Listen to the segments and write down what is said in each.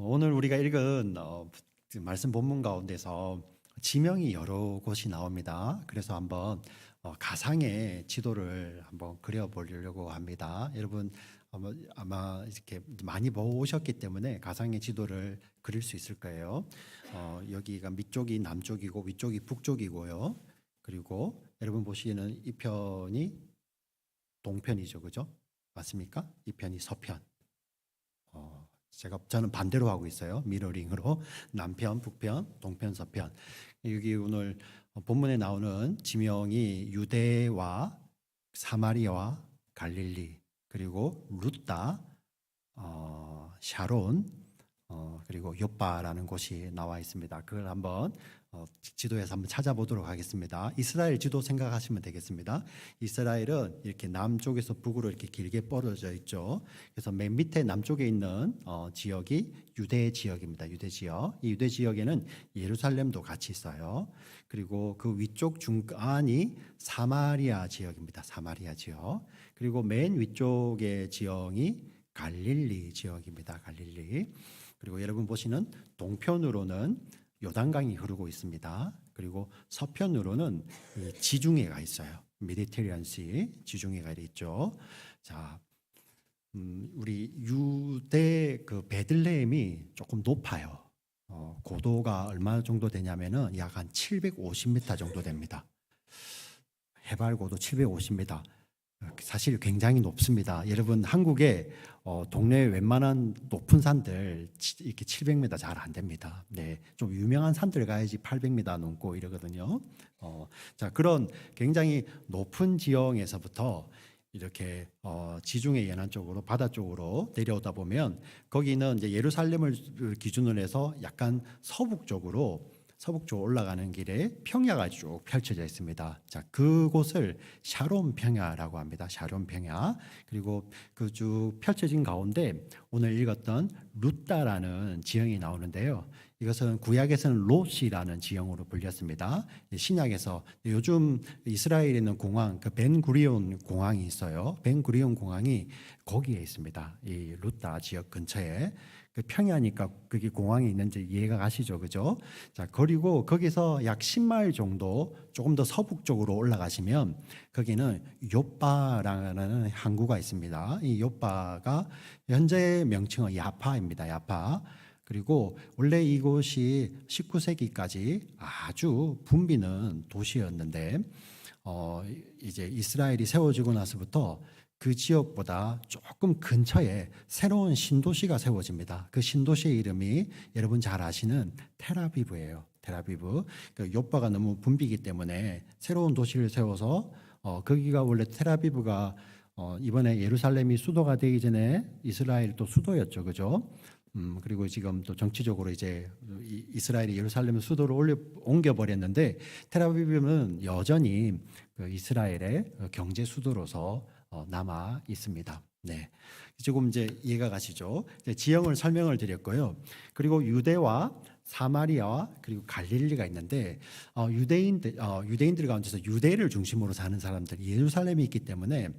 오늘 우리가 읽은 말씀 본문 가운데서 지명이 여러 곳이 나옵니다. 그래서 한번 가상의 지도를 한번 그려보려고 합니다. 여러분 아마 이렇게 많이 보셨기 때문에 가상의 지도를 그릴 수 있을 거예요. 여기가 밑쪽이 남쪽이고 위쪽이 북쪽이고요. 그리고 여러분 보시는 이 편이 동편이죠, 그죠? 맞습니까? 이 편이 서편. 저는 반대로 하고 있어요. 미러링으로 남편, 북편, 동편, 서편. 여기 오늘 본문에 나오는 지명이 유대와 사마리아와 갈릴리, 그리고 룻다, 샤론, 그리고 요빠라는 곳이 나와 있습니다. 그걸 한번 지도에서 한번 찾아보도록 하겠습니다. 이스라엘 지도 생각하시면 되겠습니다. 이스라엘은 이렇게 남쪽에서 북으로 이렇게 길게 뻗어져 있죠. 그래서 맨 밑에 남쪽에 있는 지역이 유대 지역입니다. 유대 지역. 이 유대 지역에는 예루살렘도 같이 있어요. 그리고 그 위쪽 중간이 사마리아 지역입니다. 사마리아 지역. 그리고 맨 위쪽의 지역이 갈릴리 지역입니다. 갈릴리. 그리고 여러분 보시는 동편으로는 요단강이 흐르고 있습니다. 그리고 서편으로는 지중해가 있어요. 메디테리안시 지중해가 있죠. 자, 우리 유대 그 베들레헴이 조금 높아요. 고도가 얼마 정도 되냐면은 약 한 750m 정도 됩니다. 해발 고도 750m. 사실 굉장히 높습니다. 여러분 한국에 동네 웬만한 높은 산들 이렇게 700m 잘 안 됩니다. 네, 좀 유명한 산들 가야지 800m 넘고 이러거든요. 자, 그런 굉장히 높은 지형에서부터 이렇게 지중해 연안 쪽으로 바다 쪽으로 내려오다 보면 거기는 이제 예루살렘을 기준으로 해서 약간 서북쪽으로 올라가는 길에 평야가 쭉 펼쳐져 있습니다. 자, 그곳을 샤론 평야라고 합니다. 샤론 평야. 그리고 그 쭉 펼쳐진 가운데 오늘 읽었던 룻다라는 지형이 나오는데요. 이것은 구약에서는 롯이라는 지형으로 불렸습니다. 신약에서 요즘 이스라엘에 있는 공항, 그 벤구리온 공항이 있어요. 벤구리온 공항이 거기에 있습니다. 이 룻다 지역 근처에. 그 평야니까 그게 공항이 있는지 이해가 가시죠, 그죠? 자, 그리고 거기서 약 10마일 정도 조금 더 서북쪽으로 올라가시면 거기는 요빠라는 항구가 있습니다. 이 요빠가 현재 명칭은 야파입니다. 야파. 그리고 원래 이곳이 19세기까지 아주 붐비는 도시였는데 이제 이스라엘이 세워지고 나서부터 그 지역보다 조금 근처에 새로운 신도시가 세워집니다. 그 신도시의 이름이 여러분 잘 아시는 텔아비브예요. 텔아비브. 그 요빠가 너무 붐비기 때문에 새로운 도시를 세워서 거기가 원래 텔아비브가 이번에 예루살렘이 수도가 되기 전에 이스라엘 또 수도였죠, 그죠? 그리고 지금 또 정치적으로 이제 이스라엘이 예루살렘 수도를 옮겨 버렸는데 텔아비브는 여전히 그 이스라엘의 경제 수도로서 남아 있습니다. 네, 지금 이제 이해가 가시죠? 이제 지형을 설명을 드렸고요. 그리고 유대와 사마리아와 그리고 갈릴리가 있는데 유대인들 가운데서 유대를 중심으로 사는 사람들 예루살렘이 있기 때문에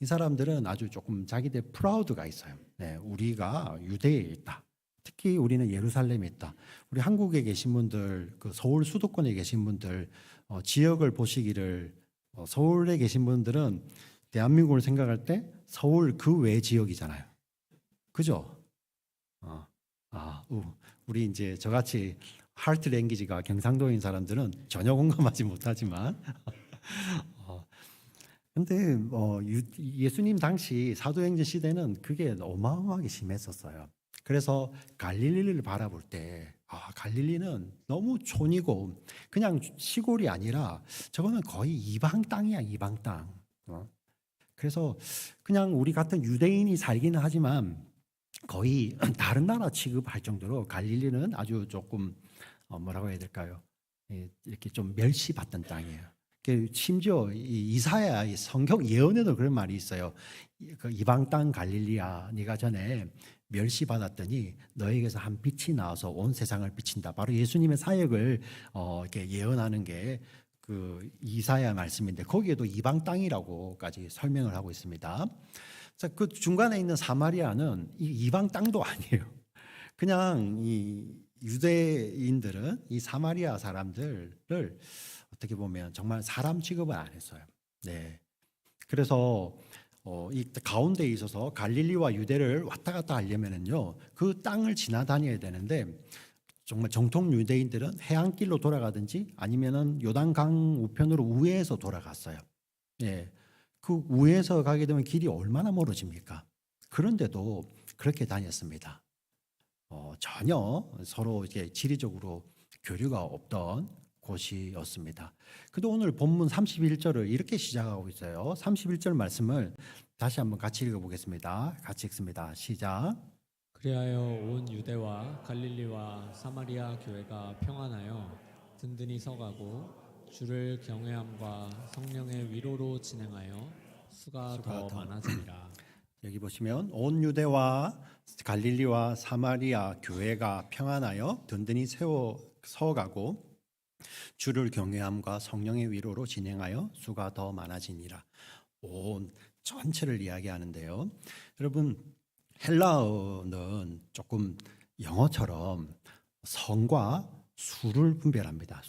이 사람들은 아주 조금 자기들 프라우드가 있어요. 네, 우리가 유대에 있다. 특히 우리는 예루살렘에 있다. 우리 한국에 계신 분들, 그 서울 수도권에 계신 분들 지역을 보시기를 서울에 계신 분들은 대한민국을 생각할 때 서울 그 외 지역이잖아요. 그죠? 우리 이제 저같이 하트 랭귀지가 경상도인 사람들은 전혀 공감하지 못하지만 근데 예수님 당시 사도행전 시대는 그게 어마어마하게 심했었어요. 그래서 갈릴리를 바라볼 때 갈릴리는 너무 촌이고 그냥 시골이 아니라 저거는 거의 이방 땅이야, 이방 땅. 그래서 그냥 우리 같은 유대인이 살기는 하지만 거의 다른 나라 취급할 정도로 갈릴리는 아주 조금 뭐라고 해야 될까요? 이렇게 좀 멸시받던 땅이에요. 심지어 이사야 성경 예언에도 그런 말이 있어요. 그 이방 땅 갈릴리야, 네가 전에 멸시받았더니 너에게서 한 빛이 나와서 온 세상을 비친다. 바로 예수님의 사역을 이렇게 예언하는 게 그 이사야 말씀인데 거기에도 이방 땅이라고까지 설명을 하고 있습니다. 자, 그 중간에 있는 사마리아는 이 이방 땅도 아니에요. 그냥 이 유대인들은 이 사마리아 사람들을 어떻게 보면 정말 사람 취급을 안 했어요. 네. 그래서 이 가운데에 있어서 갈릴리와 유대를 왔다 갔다 하려면은요, 그 땅을 지나다녀야 되는데 정말 정통 유대인들은 해안길로 돌아가든지 아니면은 요단강 우편으로 우회해서 돌아갔어요. 예. 그 우회해서 가게 되면 길이 얼마나 멀어집니까? 그런데도 그렇게 다녔습니다. 전혀 서로 이제 지리적으로 교류가 없던 곳이었습니다. 그래도 오늘 본문 31절을 이렇게 시작하고 있어요. 31절 말씀을 다시 한번 같이 읽어보겠습니다. 같이 읽습니다. 시작. 그리하여 온 유대와 갈릴리와 사마리아 교회가 평안하여 든든히 서가고 주를 경외함과 성령의 위로로 진행하여 수가 더 많아지리라. 여기 보시면 온 유대와 갈릴리와 사마리아 교회가 평안하여 든든히 서가고 주를 경외함과 성령의 위로로 진행하여 수가 더 많아지니라. 온 전체를 이야기하는데요. 여러분, 헬라어는 조금 영어처럼 성과 수를 분별합니다.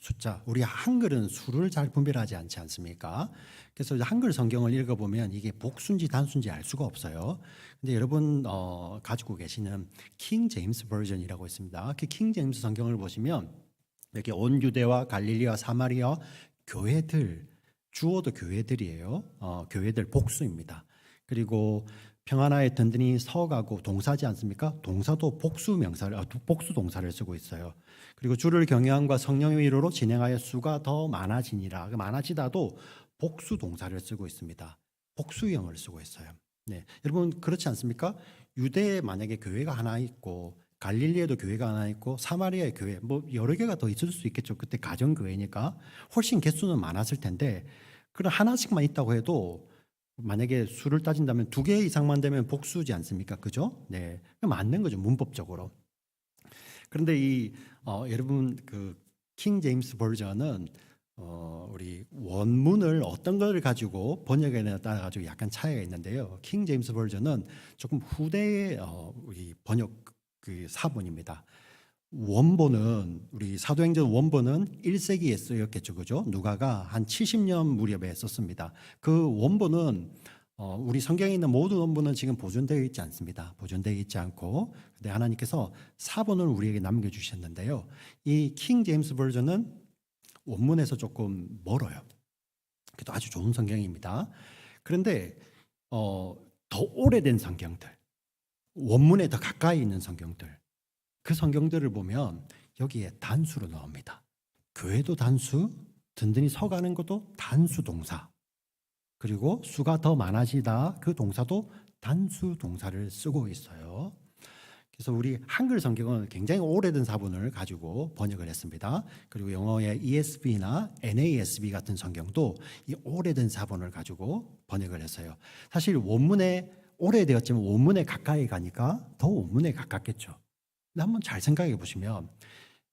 숫자. 우리 한글은 수를 잘 분별하지 않지 않습니까? 그래서 한글 성경을 읽어보면 이게 복수인지 단수인지 알 수가 없어요. 근데 여러분 가지고 계시는 킹 제임스 버전이라고 있습니다. 그 킹 제임스 성경을 보시면 여기 온 유대와 갈릴리와 사마리아 교회들, 주어도 교회들이에요. 교회들 복수입니다. 그리고 평안하에 든든히 서가고 동사지 않습니까? 동사도 복수 동사를 쓰고 있어요. 그리고 주를 경외함과 성령의 위로로 진행하여 수가 더 많아지니라. 많아지다도 복수 동사를 쓰고 있습니다. 복수형을 쓰고 있어요. 네, 여러분 그렇지 않습니까? 유대에 만약에 교회가 하나 있고 갈릴리에도 교회가 하나 있고 사마리아의 교회 뭐 여러 개가 더 있을 수 있겠죠. 그때 가정 교회니까 훨씬 개수는 많았을 텐데 그런 하나씩만 있다고 해도 만약에 수를 따진다면 2개 이상만 되면 복수지 않습니까? 그죠? 네, 맞는 거죠 문법적으로. 그런데 여러분 그 킹 제임스 버전은 우리 원문을 어떤 걸 가지고 번역에 따라 가지고 약간 차이가 있는데요. 킹 제임스 버전은 조금 후대의 우리 번역 그 사본입니다. 원본은 우리 사도행전 원본은 1세기에 쓰였겠죠, 그죠? 누가가 한 70년 무렵에 썼습니다. 그 원본은 우리 성경에 있는 모든 원본은 지금 보존되어 있지 않습니다. 보존되어 있지 않고, 근데 하나님께서 사본을 우리에게 남겨주셨는데요. 이 킹 제임스 버전은 원문에서 조금 멀어요. 그래도 아주 좋은 성경입니다. 그런데 더 오래된 성경들, 원문에 더 가까이 있는 성경들, 그 성경들을 보면 여기에 단수로 나옵니다. 교회도 단수, 든든히 서가는 것도 단수 동사, 그리고 수가 더 많아지다 그 동사도 단수 동사를 쓰고 있어요. 그래서 우리 한글 성경은 굉장히 오래된 사본을 가지고 번역을 했습니다. 그리고 영어의 ESV나 NASB 같은 성경도 이 오래된 사본을 가지고 번역을 했어요. 사실 원문에 오래되었지만 원문에 가까이 가니까 더 원문에 가깝겠죠. 근데 한번 잘 생각해 보시면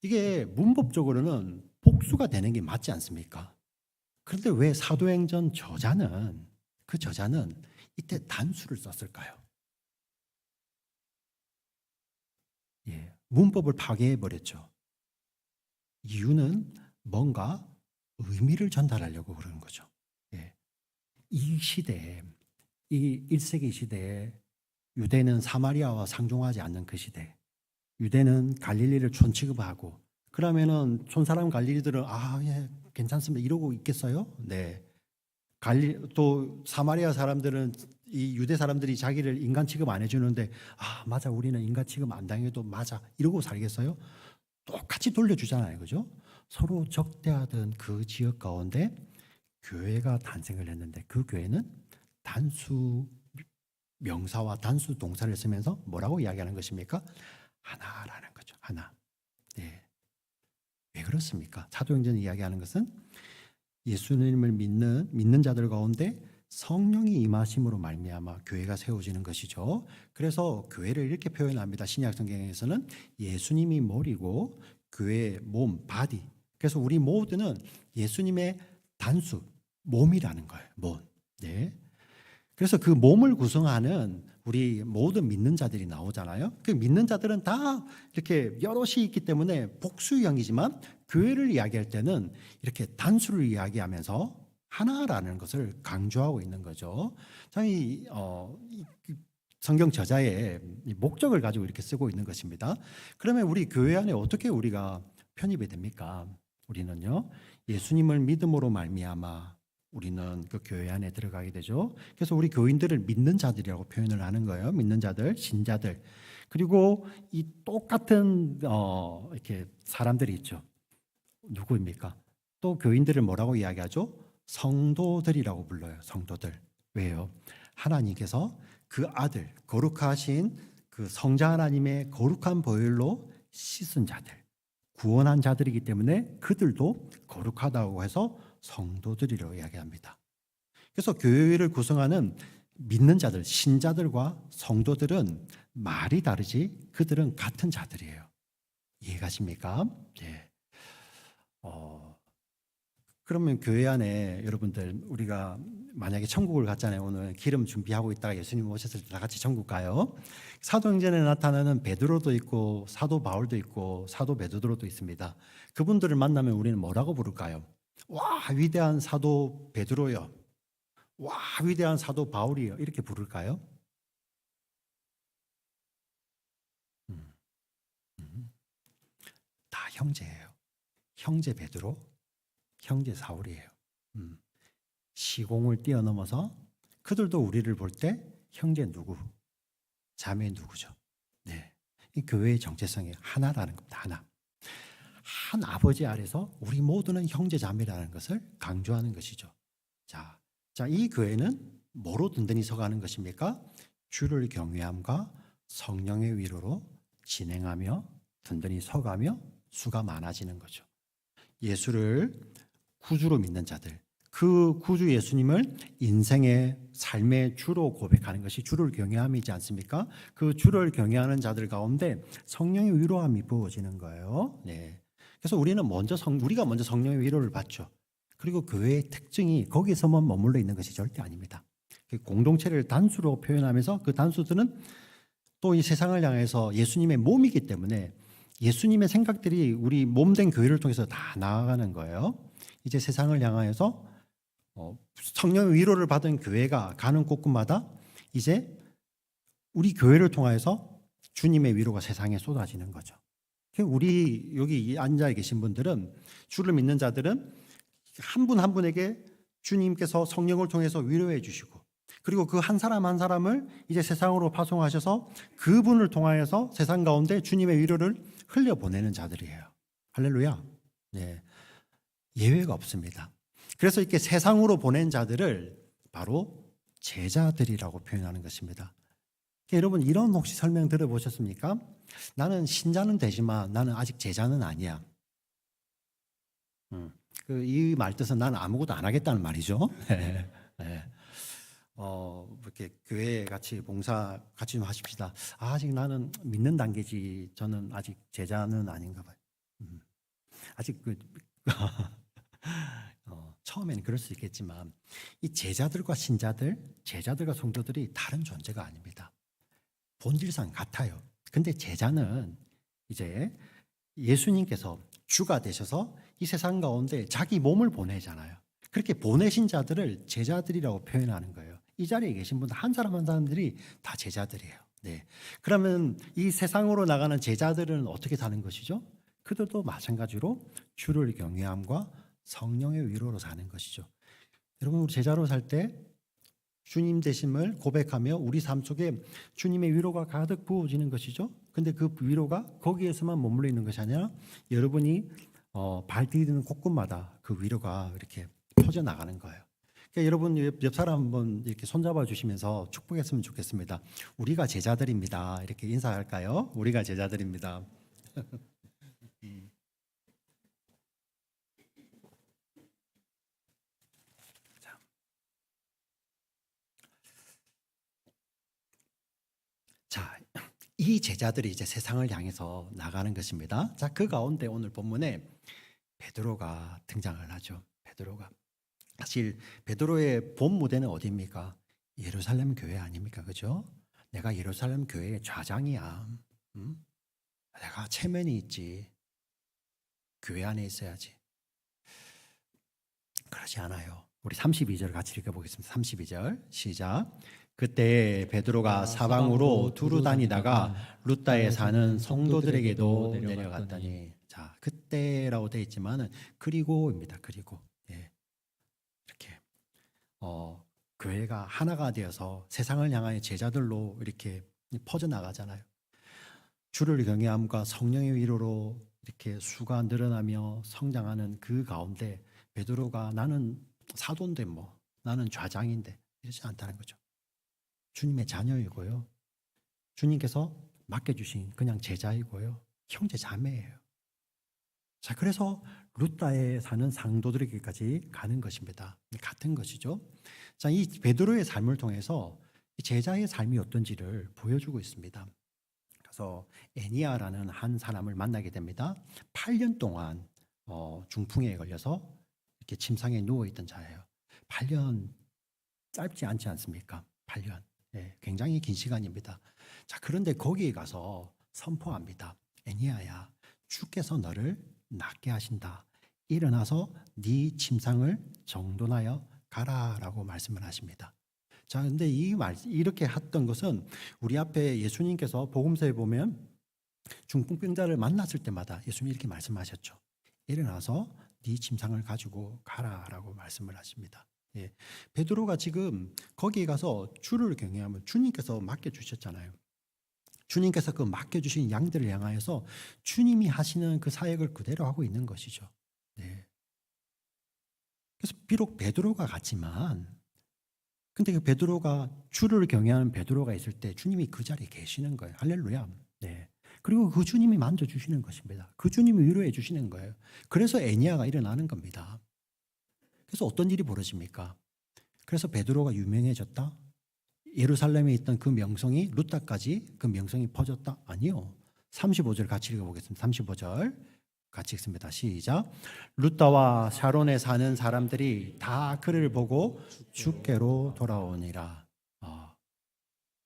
이게 문법적으로는 복수가 되는 게 맞지 않습니까? 그런데 왜 사도행전 저자는 이때 단수를 썼을까요? 예, 문법을 파괴해 버렸죠. 이유는 뭔가 의미를 전달하려고 그러는 거죠. 예, 이 시대에, 이 1세기 시대에 유대는 사마리아와 상종하지 않는 그 시대, 유대는 갈릴리를 촌 취급하고 그러면은 촌 사람 갈릴리들은 예, 괜찮습니다 이러고 있겠어요? 네. 또 사마리아 사람들은 이 유대 사람들이 자기를 인간 취급 안 해주는데 맞아 우리는 인간 취급 안 당해도 맞아 이러고 살겠어요? 똑같이 돌려주잖아요, 그죠? 서로 적대하던 그 지역 가운데 교회가 탄생을 했는데 그 교회는 단수 명사와 단수 동사를 쓰면서 뭐라고 이야기하는 것입니까? 하나라는 거죠. 하나. 네. 왜 그렇습니까? 사도행전이 이야기하는 것은 예수님을 믿는 자들 가운데 성령이 임하심으로 말미암아 교회가 세워지는 것이죠. 그래서 교회를 이렇게 표현합니다. 신약 성경에서는 예수님이 머리고 교회의 몸, 바디. 그래서 우리 모두는 예수님의 단수, 몸이라는 거예요. 몸. 네. 그래서 그 몸을 구성하는 우리 모든 믿는 자들이 나오잖아요. 그 믿는 자들은 다 이렇게 여럿이 있기 때문에 복수형이지만 교회를 이야기할 때는 이렇게 단수를 이야기하면서 하나라는 것을 강조하고 있는 거죠. 참 성경 저자의 이 목적을 가지고 이렇게 쓰고 있는 것입니다. 그러면 우리 교회 안에 어떻게 우리가 편입이 됩니까? 우리는요, 예수님을 믿음으로 말미암아 우리는 그 교회 안에 들어가게 되죠. 그래서 우리 교인들을 믿는 자들이라고 표현을 하는 거예요. 믿는 자들, 신자들. 그리고 이 똑같은 이렇게 사람들이 있죠. 누구입니까? 또 교인들을 뭐라고 이야기하죠? 성도들이라고 불러요. 성도들. 왜요? 하나님께서 그 아들, 거룩하신 그 성자 하나님의 거룩한 보혈로 씻은 자들, 구원한 자들이기 때문에 그들도 거룩하다고 해서 성도들이라고 이야기합니다. 그래서 교회를 구성하는 믿는 자들, 신자들과 성도들은 말이 다르지 그들은 같은 자들이에요. 이해가십니까? 예. 그러면 교회 안에 여러분들 우리가 만약에 천국을 갔잖아요. 오늘 기름 준비하고 있다가 예수님 오셨을 때 다 같이 천국 가요. 사도행전에 나타나는 베드로도 있고 사도 바울도 있고 사도 베드로도 있습니다. 그분들을 만나면 우리는 뭐라고 부를까요? 와, 위대한 사도 베드로요. 와, 위대한 사도 바울이요. 이렇게 부를까요? 다 형제예요. 형제 베드로, 형제 사울이에요. 시공을 뛰어넘어서 그들도 우리를 볼 때 형제 누구, 자매 누구죠. 네, 이 교회의 정체성이 하나라는 겁니다. 하나. 한 아버지 아래서 우리 모두는 형제 자매라는 것을 강조하는 것이죠. 자, 이 교회는 뭐로 든든히 서가는 것입니까? 주를 경외함과 성령의 위로로 진행하며 든든히 서가며 수가 많아지는 거죠. 예수를 구주로 믿는 자들, 그 구주 예수님을 인생의 삶의 주로 고백하는 것이 주를 경외함이지 않습니까? 그 주를 경외하는 자들 가운데 성령의 위로함이 부어지는 거예요. 네. 그래서 우리가 먼저 성령의 위로를 받죠. 그리고 교회의 특징이 거기서만 머물러 있는 것이 절대 아닙니다. 공동체를 단수로 표현하면서 그 단수들은 또 이 세상을 향해서 예수님의 몸이기 때문에 예수님의 생각들이 우리 몸된 교회를 통해서 다 나아가는 거예요. 이제 세상을 향하여서 성령의 위로를 받은 교회가 가는 곳곳마다 이제 우리 교회를 통하여서 주님의 위로가 세상에 쏟아지는 거죠. 우리 여기 앉아 계신 분들은, 주를 믿는 자들은 한 분 한 분에게 주님께서 성령을 통해서 위로해 주시고, 그리고 그 한 사람 한 사람을 이제 세상으로 파송하셔서 그분을 통하여서 세상 가운데 주님의 위로를 흘려보내는 자들이에요. 할렐루야. 네. 예외가 없습니다. 그래서 이렇게 세상으로 보낸 자들을 바로 제자들이라고 표현하는 것입니다. 여러분, 이런 혹시 설명 들어보셨습니까? 나는 신자는 되지만 나는 아직 제자는 아니야. 이 말 뜻은 나는 아무것도 안 하겠다는 말이죠. 네. 네. 이렇게 교회 같이 봉사 같이 좀 하십시다. 아직 나는 믿는 단계지. 저는 아직 제자는 아닌가 봐요. 아직 처음에는 그럴 수 있겠지만 이 제자들과 신자들, 제자들과 성도들이 다른 존재가 아닙니다. 본질상 같아요. 근데 제자는 이제 예수님께서 주가 되셔서 이 세상 가운데 자기 몸을 보내잖아요. 그렇게 보내신 자들을 제자들이라고 표현하는 거예요. 이 자리에 계신 분들 한 사람 한 사람들이 다 제자들이에요. 네. 그러면 이 세상으로 나가는 제자들은 어떻게 사는 것이죠? 그들도 마찬가지로 주를 경외함과 성령의 위로로 사는 것이죠. 여러분, 우리 제자로 살 때 주님 되심을 고백하며 우리 삶 속에 주님의 위로가 가득 부어지는 것이죠. 근데 그 위로가 거기에서만 머물러 있는 것이 아니라 여러분이 발 디디는 곳곳마다 그 위로가 이렇게 퍼져나가는 거예요. 그러니까 여러분 옆 사람 한번 이렇게 손잡아 주시면서 축복했으면 좋겠습니다. 우리가 제자들입니다. 이렇게 인사할까요? 우리가 제자들입니다. 자, 이 제자들이 이제 세상을 향해서 나가는 것입니다. 자, 그 가운데 오늘 본문에 베드로가 등장을 하죠. 베드로가. 사실 베드로의 본 무대는 어디입니까? 예루살렘 교회 아닙니까? 그죠? 내가 예루살렘 교회의 좌장이야. 내가 체면이 있지. 교회 안에 있어야지. 그러지 않아요. 우리 32절 같이 읽어보겠습니다. 32절 시작. 그때 베드로가 사방으로 두루 다니다가 루다에 사는 성도들에게도 내려갔더니, 자, 그때라고 되어 있지만은 그리고입니다. 그리고 이렇게 교회가 하나가 되어서 세상을 향하여 제자들로 이렇게 퍼져 나가잖아요. 주를 경외함과 성령의 위로로 이렇게 수가 늘어나며 성장하는 그 가운데 베드로가 나는 사도인데 뭐 나는 좌장인데 이러지 않다는 거죠. 주님의 자녀이고요. 주님께서 맡겨주신 그냥 제자이고요. 형제 자매예요. 자, 그래서 루다에 사는 상도들에게까지 가는 것입니다. 같은 것이죠. 자, 이 베드로의 삶을 통해서 이 제자의 삶이 어떤지를 보여주고 있습니다. 그래서 애니아라는 한 사람을 만나게 됩니다. 8년 동안 중풍에 걸려서 이렇게 침상에 누워있던 자예요. 8년 짧지 않지 않습니까? 8년. 굉장히 긴 시간입니다. 자, 그런데 거기에 가서 선포합니다. 애니아야, 주께서 너를 낫게 하신다. 일어나서 네 침상을 정돈하여 가라라고 말씀을 하십니다. 자, 근데 이렇게 했던 것은 우리 앞에 예수님께서 복음서에 보면 중풍병자를 만났을 때마다 예수님이 이렇게 말씀하셨죠. 일어나서 네 침상을 가지고 가라라고 말씀을 하십니다. 베드로가 지금 거기에 가서 주를 경외하면 주님께서 맡겨주셨잖아요. 주님께서 그 맡겨주신 양들을 향하여서 주님이 하시는 그 사역을 그대로 하고 있는 것이죠. 그래서 비록 베드로가 갔지만, 근데 그 베드로가 주를 경외하는 베드로가 있을 때 주님이 그 자리에 계시는 거예요. 할렐루야. 그리고 그 주님이 만져주시는 것입니다. 그 주님이 위로해 주시는 거예요. 그래서 애니아가 일어나는 겁니다. 그래서 어떤 일이 벌어집니까? 그래서 베드로가 유명해졌다? 예루살렘에 있던 그 명성이 루다까지 그 명성이 퍼졌다? 아니요. 35절 같이 읽어보겠습니다. 35절 같이 읽습니다. 시작. 루다와 샤론에 사는 사람들이 다 그를 보고 주께로 돌아오니라.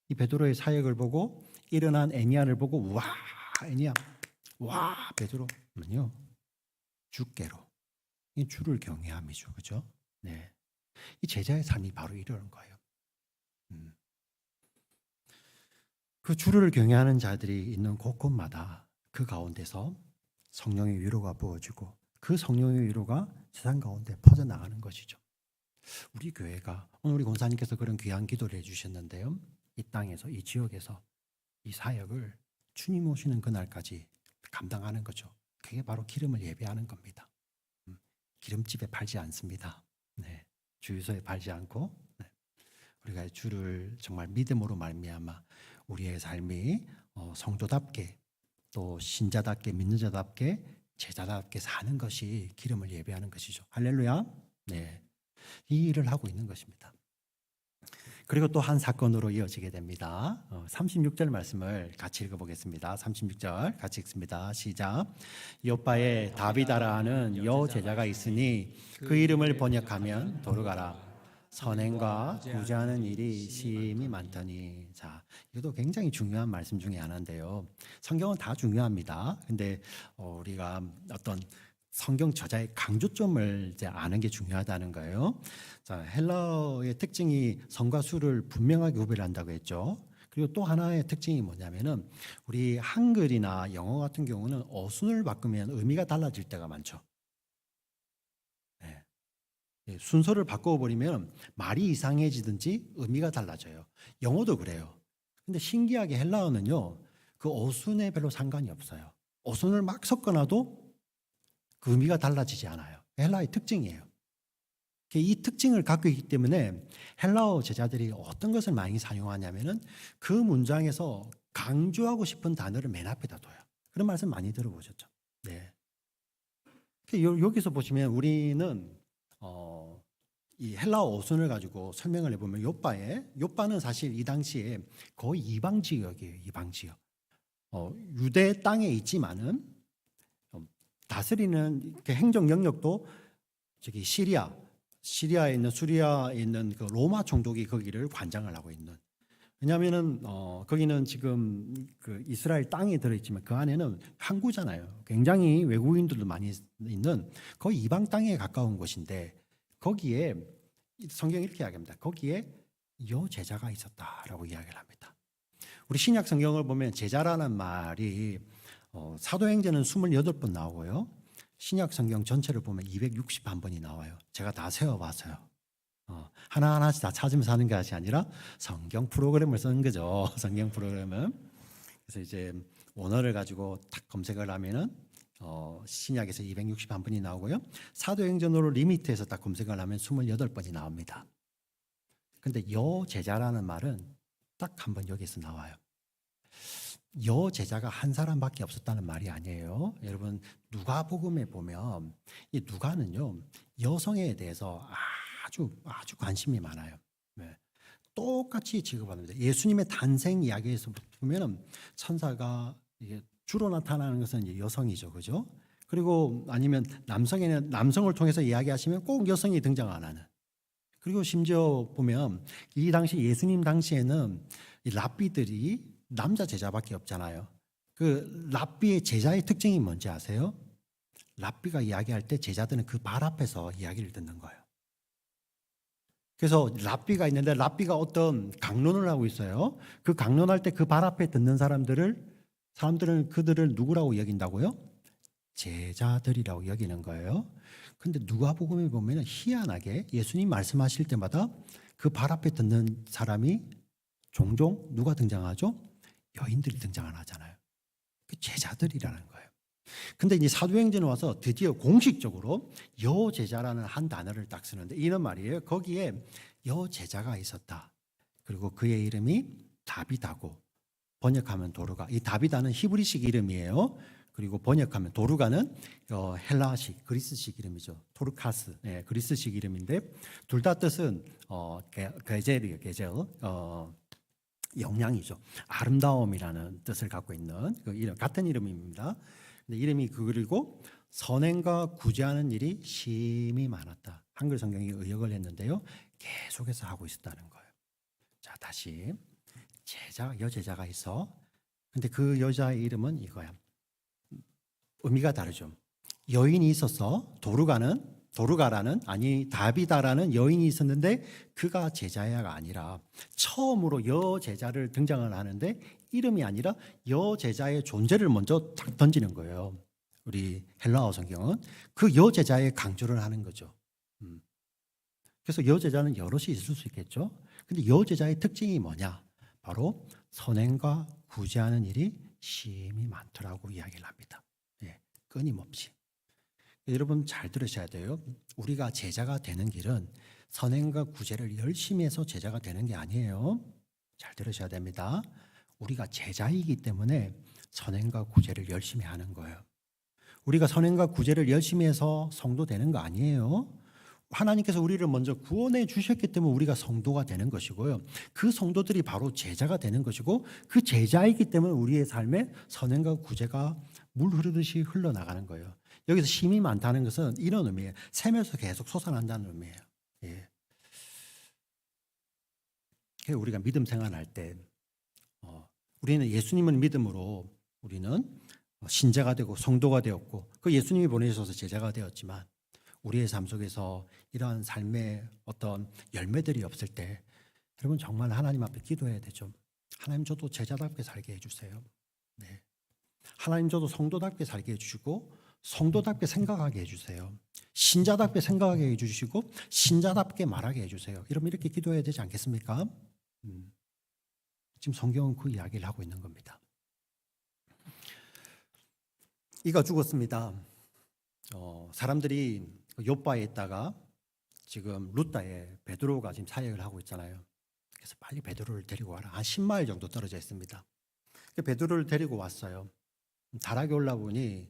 이 베드로의 사역을 보고 일어난 애니아를 보고 와 애니아, 와 베드로는요 주께로, 이 주를 경외함이죠, 그죠? 이 제자의 삶이 바로 이런 거예요. 그 주를 경외하는 자들이 있는 곳곳마다 그 가운데서 성령의 위로가 부어지고 그 성령의 위로가 세상 가운데 퍼져나가는 것이죠. 우리 교회가 오늘 우리 권사님께서 그런 귀한 기도를 해주셨는데요. 이 땅에서, 이 지역에서 이 사역을 주님 오시는 그날까지 감당하는 거죠. 그게 바로 기름을 예배하는 겁니다. 기름집에 팔지 않습니다. 주유소에 팔지 않고 우리가 주를 정말 믿음으로 말미암아 우리의 삶이 성도답게 또 신자답게 믿는 자답게 제자답게 사는 것이 기름을 예배하는 것이죠. 할렐루야. 이 일을 하고 있는 것입니다. 그리고 또 한 사건으로 이어지게 됩니다. 36절 말씀을 같이 읽어보겠습니다. 36절 같이 읽습니다. 시작. 요바에 다비다라 하는 여제자가 있으니 그 이름을 번역하면 도르가라. 선행과 구제하는 일이 심히 많더니. 자, 이것도 굉장히 중요한 말씀 중에 하나인데요. 성경은 다 중요합니다. 근데 우리가 어떤 성경 저자의 강조점을 이제 아는 게 중요하다는 거예요. 자, 헬라어의 특징이 성과 수를 분명하게 구별한다고 했죠. 그리고 또 하나의 특징이 뭐냐면은 우리 한글이나 영어 같은 경우는 어순을 바꾸면 의미가 달라질 때가 많죠. 순서를 바꿔버리면 말이 이상해지든지 의미가 달라져요. 영어도 그래요. 근데 신기하게 헬라어는요, 그 어순에 별로 상관이 없어요. 어순을 막 섞어놔도 그 의미가 달라지지 않아요. 헬라어의 특징이에요. 이 특징을 갖고 있기 때문에 헬라어 제자들이 어떤 것을 많이 사용하냐면은 그 문장에서 강조하고 싶은 단어를 맨 앞에다 둬요. 그런 말씀 많이 들어보셨죠? 여기서 보시면 우리는 이 헬라어 어순을 가지고 설명을 해보면 요바는 사실 이 당시에 거의 이방 지역이에요. 이방 지역. 유대 땅에 있지만은 다스리는 행정 영역도 저기 시리아에 있는 수리아에 있는 그 로마 총독이 거기를 관장을 하고 있는 왜냐하면은 거기는 지금 그 이스라엘 땅에 들어있지만 그 안에는 항구잖아요. 굉장히 외국인들도 많이 있는 거의 이방 땅에 가까운 곳인데 거기에 성경이 이렇게 이야기합니다. 거기에 여제자가 있었다라고 이야기를 합니다. 우리 신약 성경을 보면 제자라는 말이 사도행전은 28번 나오고요. 신약 성경 전체를 보면 261번이 나와요. 제가 다 세어봤어요. 하나하나씩 다 찾으면서 하는 것이 아니라 성경 프로그램을 쓰는 거죠. 성경 프로그램은. 그래서 이제 원어를 가지고 딱 검색을 하면은 신약에서 261번이 나오고요. 사도행전으로 리미트해서 딱 검색을 하면 28번이 나옵니다. 근데 여제자라는 말은 딱 한 번 여기서 나와요. 여제자가 한 사람밖에 없었다는 말이 아니에요. 여러분 누가복음에 보면 이 누가는요 여성에 대해서 아주 관심이 많아요. 네. 똑같이 취급합니다. 예수님의 탄생 이야기에서 보면은 천사가 이게 주로 나타나는 것은 이제 여성이죠, 그죠? 그리고 아니면 남성을 통해서 이야기하시면 꼭 여성이 등장 안 하는. 그리고 심지어 보면 이 당시 예수님 당시에는 이 랍비들이 남자 제자밖에 없잖아요. 그 랍비의 제자의 특징이 뭔지 아세요? 랍비가 이야기할 때 제자들은 그 발 앞에서 이야기를 듣는 거예요. 그래서 랍비가 있는데 랍비가 어떤 강론을 하고 있어요. 그 강론할 때 그 발 앞에 듣는 사람들은 그들을 누구라고 여긴다고요? 제자들이라고 여기는 거예요. 근데 누가복음에 보면 희한하게 예수님 말씀하실 때마다 그 발 앞에 듣는 사람이 종종 누가 등장하죠? 여인들이 등장 안 하잖아요. 그 제자들이라는 거예요. 근데 이제 사도행전에 와서 드디어 공식적으로 여제자라는 한 단어를 딱 쓰는데 이런 말이에요. 거기에 여제자가 있었다. 그리고 그의 이름이 다비다고 번역하면 도르가. 이 다비다는 히브리식 이름이에요. 그리고 번역하면 도르가는 헬라식 그리스식 이름이죠. 토르카스 그리스식 이름인데 둘 다 뜻은 게젤이에요. 게젤 영양이죠. 아름다움이라는 뜻을 갖고 있는 그 이름 같은 이름입니다. 근데 이름이 그리고 선행과 구제하는 일이 심히 많았다. 한글 성경이 의역을 했는데요. 계속해서 하고 있었다는 거예요. 자, 다시 여제자가 있어. 근데 그 여자의 이름은 이거야. 의미가 다르죠. 여인이 있었어. 도르가라는 다비다라는 여인이 있었는데 그가 제자야가 아니라 처음으로 여제자를 등장을 하는데 이름이 아니라 여제자의 존재를 먼저 딱 던지는 거예요. 우리 헬라어 성경은 그 여제자의 강조를 하는 거죠. 그래서 여제자는 여럿이 있을 수 있겠죠. 근데 여제자의 특징이 뭐냐? 바로 선행과 구제하는 일이 심히 많더라고 이야기를 합니다. 끊임없이. 여러분 잘 들으셔야 돼요. 우리가 제자가 되는 길은 선행과 구제를 열심히 해서 제자가 되는 게 아니에요. 잘 들으셔야 됩니다. 우리가 제자이기 때문에 선행과 구제를 열심히 하는 거예요. 우리가 선행과 구제를 열심히 해서 성도 되는 거 아니에요. 하나님께서 우리를 먼저 구원해 주셨기 때문에 우리가 성도가 되는 것이고요. 그 성도들이 바로 제자가 되는 것이고 그 제자이기 때문에 우리의 삶에 선행과 구제가 물 흐르듯이 흘러나가는 거예요. 여기서 심이 많다는 것은 이런 의미예요. 샘에서 계속 솟아난다는 의미예요. 예. 우리가 믿음 생활할 때 우리는 예수님을 믿음으로 우리는 신자가 되고 성도가 되었고 그 예수님이 보내셔서 제자가 되었지만 우리의 삶 속에서 이러한 삶의 어떤 열매들이 없을 때 여러분 정말 하나님 앞에 기도해야 되죠. 하나님 저도 제자답게 살게 해주세요. 네. 하나님 저도 성도답게 살게 해주시고 성도답게 생각하게 해주세요. 신자답게 생각하게 해주시고 신자답게 말하게 해주세요. 여러분 이렇게 기도해야 되지 않겠습니까? 지금 성경은 그 이야기를 하고 있는 겁니다. 이가 죽었습니다. 사람들이 욥바에 있다가 지금 루다에 베드로가 지금 사역을 하고 있잖아요. 그래서 빨리 베드로를 데리고 와라. 한 10마일 정도 떨어져 있습니다. 베드로를 데리고 왔어요. 다락에 올라보니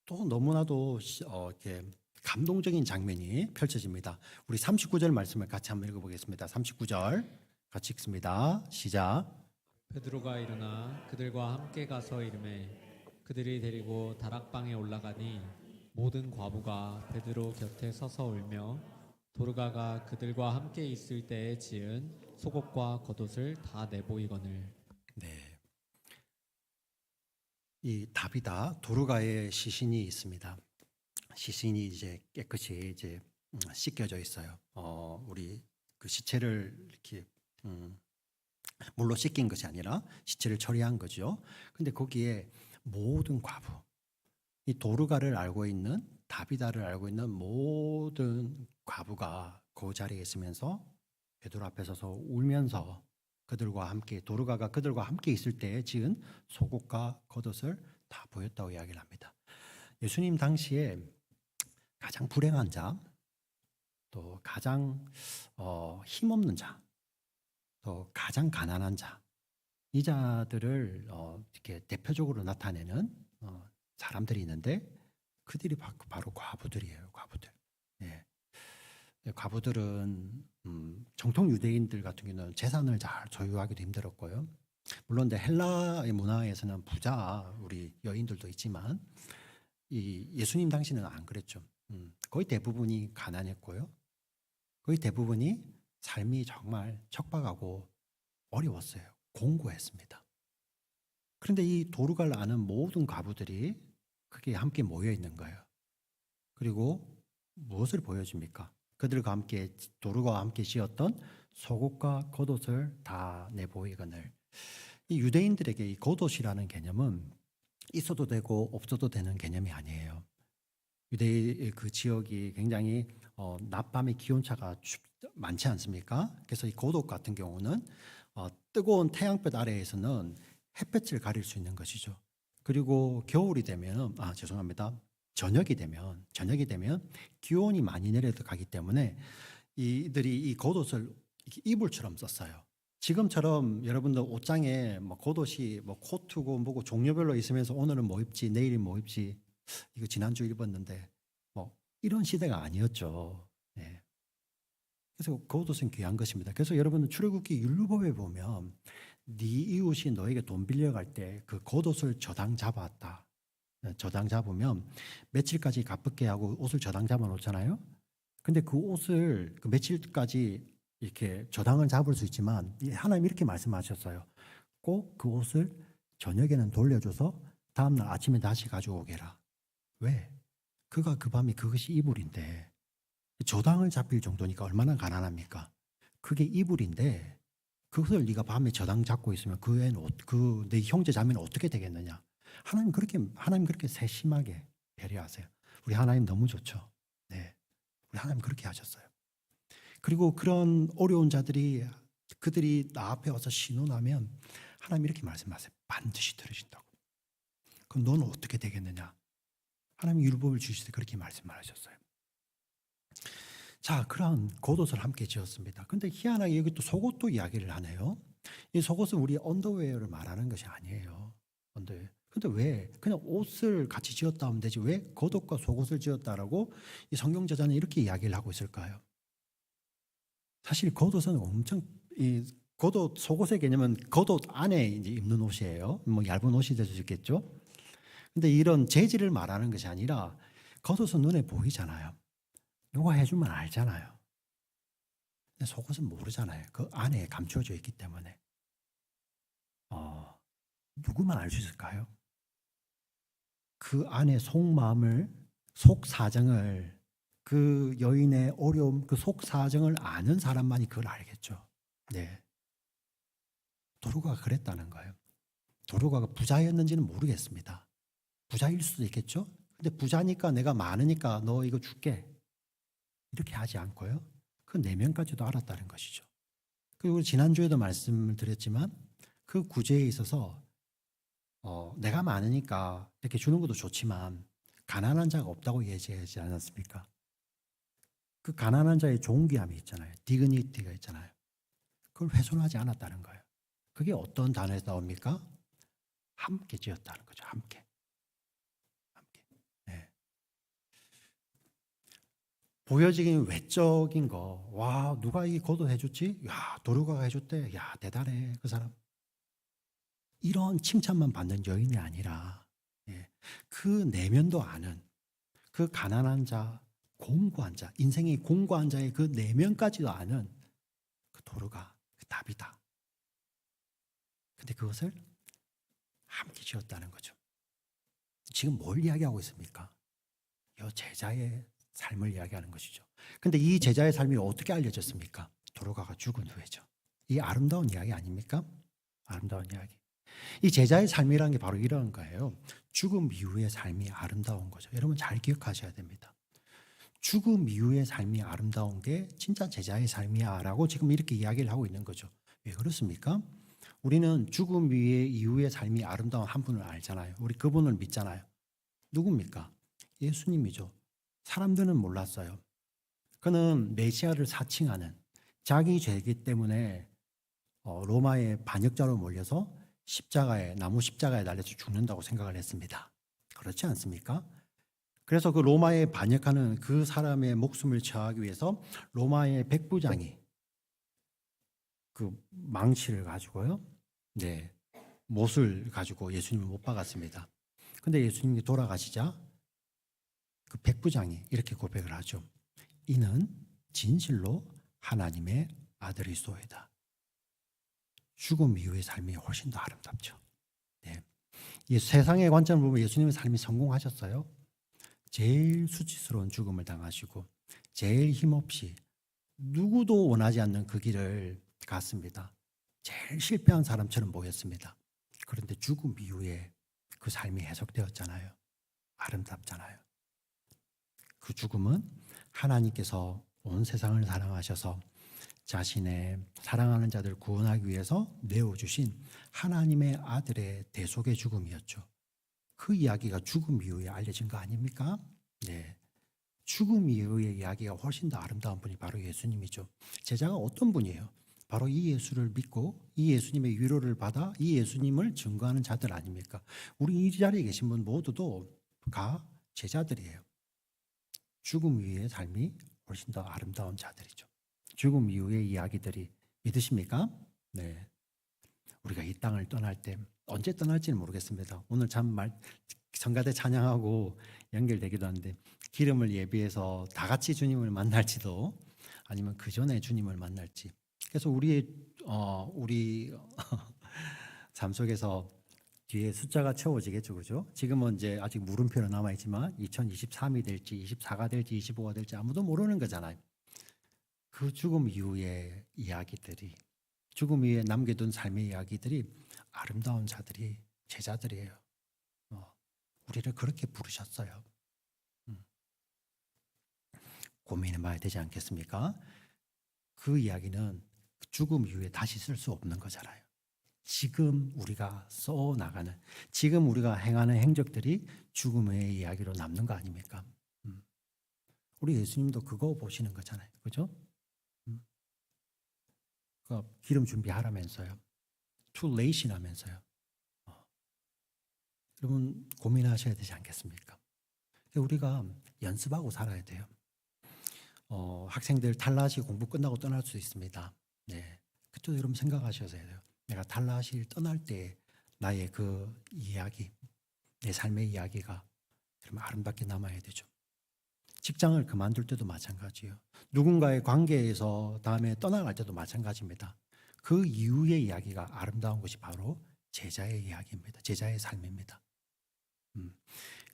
또 너무나도 이렇게 감동적인 장면이 펼쳐집니다. 우리 39절 말씀을 같이 한번 읽어보겠습니다. 39절 같이 읽습니다. 시작. 베드로가 일어나 그들과 함께 가서 이르매 그들이 데리고 다락방에 올라가니 모든 과부가 베드로 곁에 서서 울며 도르가가 그들과 함께 있을 때에 지은 속옷과 겉옷을 다 내보이거늘. 네. 이 다비다 도르가의 시신이 있습니다. 시신이 이제 깨끗이 이제 씻겨져 있어요. 우리 그 시체를 이렇게 물로 씻긴 것이 아니라 시체를 처리한 거죠. 근데 거기에 모든 과부, 이 도르가를 알고 있는 다비다를 알고 있는 모든 과부가 그 자리에 있으면서 베드로 앞에 서서 울면서 그들과 함께 도르가가 그들과 함께 있을 때에 지은 속옷과 겉옷을 다 보였다고 이야기를 합니다. 예수님 당시에 가장 불행한 자, 또 가장 힘없는 자, 또 가장 가난한 자, 이 자들을 이렇게 대표적으로 나타내는 사람들이 있는데 그들이 바로 과부들이에요. 과부들. 예. 과부들은 정통 유대인들 같은 경우는 재산을 잘 소유하기도 힘들었고요. 물론 헬라의 문화에서는 부자 우리 여인들도 있지만 이 예수님 당시는 안 그랬죠. 거의 대부분이 가난했고요. 거의 대부분이 삶이 정말 척박하고 어려웠어요. 공고했습니다. 그런데 이 도르가를 아는 모든 과부들이 그게 함께 모여 있는 거예요. 그리고 무엇을 보여줍니까? 그들과 함께 도르가와 함께 씌었던 속옷과 겉옷을 다 내보이거늘. 이 유대인들에게 이 겉옷이라는 개념은 있어도 되고 없어도 되는 개념이 아니에요. 유대의 그 지역이 굉장히 낮밤의 기온차가 많지 않습니까? 그래서 이 겉옷 같은 경우는 뜨거운 태양볕 아래에서는 햇볕을 가릴 수 있는 것이죠. 그리고 겨울이 되면 죄송합니다. 저녁이 되면 기온이 많이 내려가기 때문에 이들이 이 겉옷을 이불처럼 썼어요. 지금처럼 여러분들 옷장에 뭐 겉옷이 뭐 코트고 뭐고 종류별로 있으면서 오늘은 뭐 입지, 내일은 뭐 입지, 이거 지난주 입었는데 뭐 이런 시대가 아니었죠. 네. 그래서 겉옷은 귀한 것입니다. 그래서 여러분은 출애굽기 율법에 보면 네 이웃이 너에게 돈 빌려갈 때 그 겉옷을 저당 잡았다. 저당 잡으면 며칠까지 갚게 하고 옷을 저당 잡아 놓잖아요. 근데 그 옷을 그 며칠까지 이렇게 저당을 잡을 수 있지만 하나님 이렇게 말씀하셨어요. 꼭 그 옷을 저녁에는 돌려줘서 다음날 아침에 다시 가지고 오게라. 왜? 그가 그 밤에 그것이 이불인데 저당을 잡힐 정도니까 얼마나 가난합니까? 그게 이불인데 그것을 네가 밤에 저당 잡고 있으면 그 애는 내 형제 자매는 어떻게 되겠느냐? 하나님 그렇게 세심하게 배려하세요. 우리 하나님 너무 좋죠. 네, 우리 하나님 그렇게 하셨어요. 그리고 그런 어려운 자들이 그들이 나 앞에 와서 신원하면 하나님 이렇게 말씀하세요. 반드시 들으신다고. 그럼 너는 어떻게 되겠느냐? 하나님 율법을 주실 때 그렇게 말씀하셨어요. 자, 그런 겉옷을 함께 지었습니다. 근데 희한하게 여기 또 속옷도 이야기를 하네요. 이 속옷은 우리 언더웨어를 말하는 것이 아니에요. 언더웨어. 근데 왜 그냥 옷을 같이 지었다 하면 되지 왜 겉옷과 속옷을 지었다라고 이 성경 저자는 이렇게 이야기를 하고 있을까요? 사실 겉옷은 엄청 이 겉옷 속옷의 개념은 겉옷 안에 이제 입는 옷이에요. 뭐 얇은 옷이 될 수 있겠죠. 근데 이런 재질을 말하는 것이 아니라 겉옷은 눈에 보이잖아요. 누가 해주면 알잖아요. 근데 속옷은 모르잖아요. 그 안에 감춰져 있기 때문에. 누구만 알 수 있을까요? 그 안에 속마음을, 속사정을, 그 여인의 어려움, 그 속사정을 아는 사람만이 그걸 알겠죠. 네. 도르가가 그랬다는 거예요. 도르가가 부자였는지는 모르겠습니다. 부자일 수도 있겠죠. 근데 부자니까 내가 많으니까 너 이거 줄게. 이렇게 하지 않고요. 그 내면까지도 알았다는 것이죠. 그리고 지난주에도 말씀을 드렸지만 그 구제에 있어서 내가 많으니까 이렇게 주는 것도 좋지만 가난한 자가 없다고 얘기하지 않았습니까? 그 가난한 자의 존귀함이 있잖아요. 디그니티가 있잖아요. 그걸 훼손하지 않았다는 거예요. 그게 어떤 단어에서 나옵니까? 함께 지었다는 거죠. 함께. 네. 보여지긴 외적인 거. 와, 누가 이 겉옷 해줬지? 야, 도르가가 해줬대. 야, 대단해. 그 사람. 이런 칭찬만 받는 여인이 아니라 그 내면도 아는 그 가난한 자, 공고한 자, 인생의 공고한 자의 그 내면까지도 아는 그 도르가, 그 답이다. 근데 그것을 함께 지었다는 거죠. 지금 뭘 이야기하고 있습니까? 이 제자의 삶을 이야기하는 것이죠. 근데 이 제자의 삶이 어떻게 알려졌습니까? 도로가가 죽은 후에죠. 이 아름다운 이야기 아닙니까? 아름다운 이야기. 이 제자의 삶이라는 게 바로 이런 거예요. 죽음 이후의 삶이 아름다운 거죠. 여러분 잘 기억하셔야 됩니다. 죽음 이후의 삶이 아름다운 게 진짜 제자의 삶이야 라고 지금 이렇게 이야기를 하고 있는 거죠. 왜 그렇습니까? 우리는 죽음 이후의 삶이 아름다운 한 분을 알잖아요. 우리 그분을 믿잖아요. 누굽니까? 예수님이죠. 사람들은 몰랐어요. 그는 메시아를 사칭하는 자기 죄이기 때문에 로마의 반역자로 몰려서 나무 십자가에 달려서 죽는다고 생각을 했습니다. 그렇지 않습니까? 그래서 그 로마에 반역하는 그 사람의 목숨을 취하기 위해서 로마의 백부장이 그 망치를 가지고요, 네, 못을 가지고 예수님을 못 박았습니다. 근데 예수님이 돌아가시자 그 백부장이 이렇게 고백을 하죠. 이는 진실로 하나님의 아들이소이다. 죽음 이후의 삶이 훨씬 더 아름답죠. 네. 이 세상의 관점을 보면 예수님의 삶이 성공하셨어요. 제일 수치스러운 죽음을 당하시고 제일 힘없이 누구도 원하지 않는 그 길을 갔습니다. 제일 실패한 사람처럼 보였습니다. 그런데 죽음 이후에 그 삶이 해석되었잖아요. 아름답잖아요. 그 죽음은 하나님께서 온 세상을 사랑하셔서 자신의 사랑하는 자들 구원하기 위해서 내어주신 하나님의 아들의 대속의 죽음이었죠. 그 이야기가 죽음 이후에 알려진 거 아닙니까? 네. 죽음 이후의 이야기가 훨씬 더 아름다운 분이 바로 예수님이죠. 제자가 어떤 분이에요? 바로 이 예수를 믿고 이 예수님의 위로를 받아 이 예수님을 증거하는 자들 아닙니까? 우리 이 자리에 계신 분 모두도 다 제자들이에요. 죽음 이후의 삶이 훨씬 더 아름다운 자들이죠. 죽음 이후의 이야기들이 믿으십니까? 네. 우리가 이 땅을 떠날 때 언제 떠날지는 모르겠습니다. 오늘 성가대 찬양하고 연결되기도 하는데 기름을 예비해서 다 같이 주님을 만날지도 아니면 그 전에 주님을 만날지. 그래서 우리 삶 속에서 뒤에 숫자가 채워지겠죠, 그죠? 지금은 이제 아직 물음표로 남아 있지만 2023이 될지 24가 될지 25가 될지 아무도 모르는 거잖아요. 그 죽음 이후의 이야기들이, 죽음 이후에 남겨둔 삶의 이야기들이 아름다운 자들이 제자들이에요. 우리를 그렇게 부르셨어요. 고민해봐야 되지 않겠습니까? 그 이야기는 죽음 이후에 다시 쓸 수 없는 거잖아요. 지금 우리가 써나가는, 지금 우리가 행하는 행적들이 죽음의 이야기로 남는 거 아닙니까? 우리 예수님도 그거 보시는 거잖아요. 그죠? 기름 준비하라면서요. too late이라면서요. 여러분 고민하셔야 되지 않겠습니까? 우리가 연습하고 살아야 돼요. 학생들 탈라시 공부 끝나고 떠날 수 있습니다. 네, 그것도 여러분 생각하셔야 돼요. 내가 탈라시를 떠날 때 나의 그 이야기, 내 삶의 이야기가 여러분 아름답게 남아야 되죠. 직장을 그만둘 때도 마찬가지예요. 누군가의 관계에서 다음에 떠나갈 때도 마찬가지입니다. 그 이후의 이야기가 아름다운 것이 바로 제자의 이야기입니다. 제자의 삶입니다.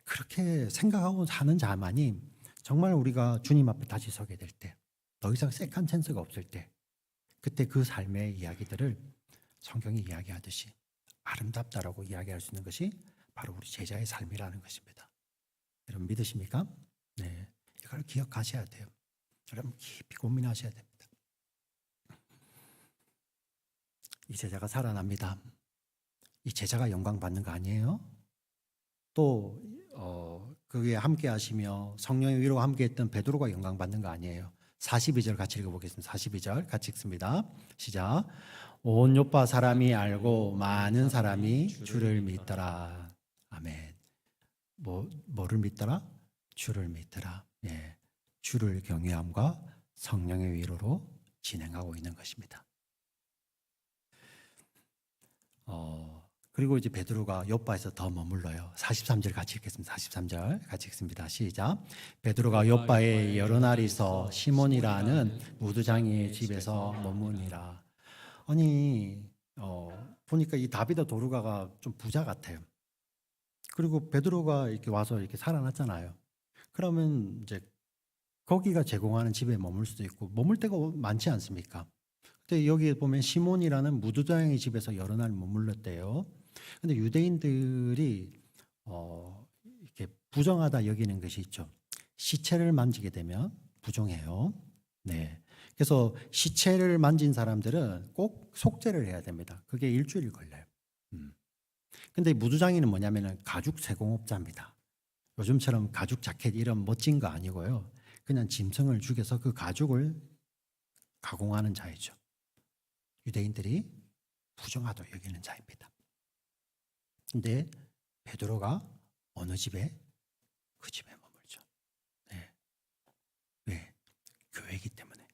그렇게 생각하고 사는 자만이 정말 우리가 주님 앞에 다시 서게 될 때, 더 이상 세컨 찬스가 없을 때, 그때 그 삶의 이야기들을 성경이 이야기하듯이 아름답다라고 이야기할 수 있는 것이 바로 우리 제자의 삶이라는 것입니다. 여러분 믿으십니까? 네, 이걸 기억하셔야 돼요. 여러분 깊이 고민하셔야 됩니다. 이 제자가 살아납니다. 이 제자가 영광 받는 거 아니에요? 또 그 위에 함께 하시며 성령의 위로 함께 했던 베드로가 영광 받는 거 아니에요? 42절 같이 읽어보겠습니다. 42절 같이 읽습니다. 시작. 온 요파 사람이 알고 많은 사람이 주를 믿더라. 아멘. 뭐를 믿더라? 주를 믿더라. 예, 주를 경외함과 성령의 위로로 진행하고 있는 것입니다. 그리고 이제 베드로가 요빠에서 더 머물러요. 43절 같이 읽겠습니다. 43절 같이 읽습니다. 시작. 베드로가 요빠에 여러 날 있어 시몬이라는 무두장이의 집에서 머무니라. 아니 보니까 이 다비드 도르가가 좀 부자 같아요. 그리고 베드로가 이렇게 와서 이렇게 살아났잖아요. 그러면 이제 거기가 제공하는 집에 머물 수도 있고 머물 데가 많지 않습니까? 근데 여기에 보면 시몬이라는 무두장의 집에서 여러 날 머물렀대요. 근데 유대인들이 이렇게 부정하다 여기는 것이 있죠. 시체를 만지게 되면 부정해요. 네. 그래서 시체를 만진 사람들은 꼭 속죄를 해야 됩니다. 그게 일주일 걸려요. 근데 무두장이는 뭐냐면은 가죽 세공업자입니다. 요즘처럼 가죽 자켓 이런 멋진 거 아니고요. 그냥 짐승을 죽여서 그 가죽을 가공하는 자이죠. 유대인들이 부정하다 여기는 자입니다. 근데 베드로가 어느 집에? 그 집에 머물죠. 네. 왜? 교회이기 때문에.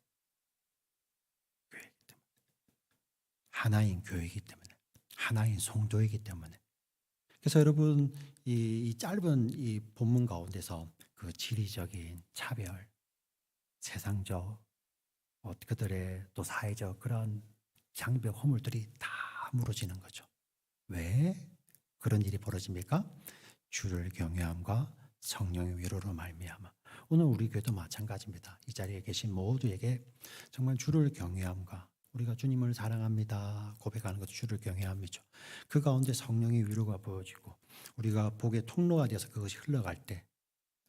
교회이기 때문에. 하나인 교회이기 때문에. 하나인 성도이기 때문에. 그래서 여러분 이 짧은 이 본문 가운데서 그 지리적인 차별, 세상적, 그들의 또 사회적 그런 장벽 허물들이 다 무너지는 거죠. 왜 그런 일이 벌어집니까? 주를 경외함과 성령의 위로로 말미암아. 오늘 우리 교회도 마찬가지입니다. 이 자리에 계신 모두에게 정말 주를 경외함과 우리가 주님을 사랑합니다 고백하는 것도 주를 경외함이죠. 그 가운데 성령의 위로가 보여지고 우리가 복의 통로가 되어서 그것이 흘러갈 때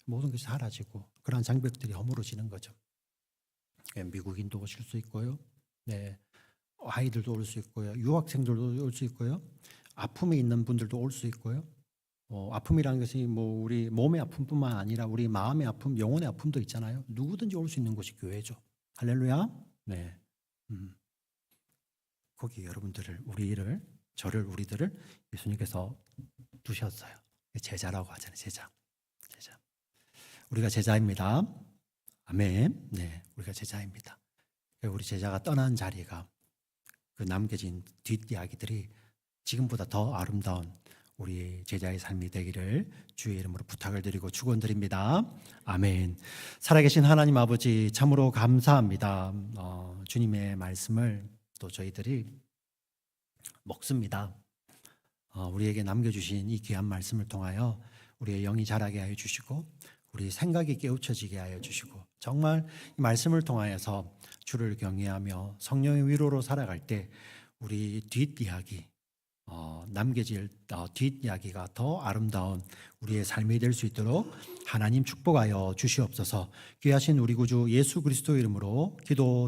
모든 것이 사라지고 그러한 장벽들이 허물어지는 거죠. 미국인도 오실 수 있고요. 네, 아이들도 올 수 있고요. 유학생들도 올 수 있고요. 아픔에 있는 분들도 올 수 있고요. 아픔이라는 것이 뭐 우리 몸의 아픔뿐만 아니라 우리 마음의 아픔, 영혼의 아픔도 있잖아요. 누구든지 올 수 있는 곳이 교회죠. 할렐루야. 네. 거기 여러분들을 우리들을 예수님께서 두셨어요. 제자라고 하잖아요. 제자. 우리가 제자입니다. 아멘. 네, 우리가 제자입니다. 우리 제자가 떠난 자리가 그 남겨진 뒷이야기들이 지금보다 더 아름다운 우리 제자의 삶이 되기를 주의 이름으로 부탁을 드리고 축원드립니다. 아멘. 살아계신 하나님 아버지 참으로 감사합니다. 주님의 말씀을 또 저희들이 먹습니다. 우리에게 남겨주신 이 귀한 말씀을 통하여 우리의 영이 자라게 하여 주시고 우리 생각이 깨우쳐지게 하여 주시고 정말 이 말씀을 통하여서 주를 경외하며 성령의 위로로 살아갈 때 우리 뒷이야기 남겨질 뒷이야기가 더 아름다운 우리의 삶이 될 수 있도록 하나님 축복하여 주시옵소서. 귀하신 우리 구주 예수 그리스도 이름으로 기도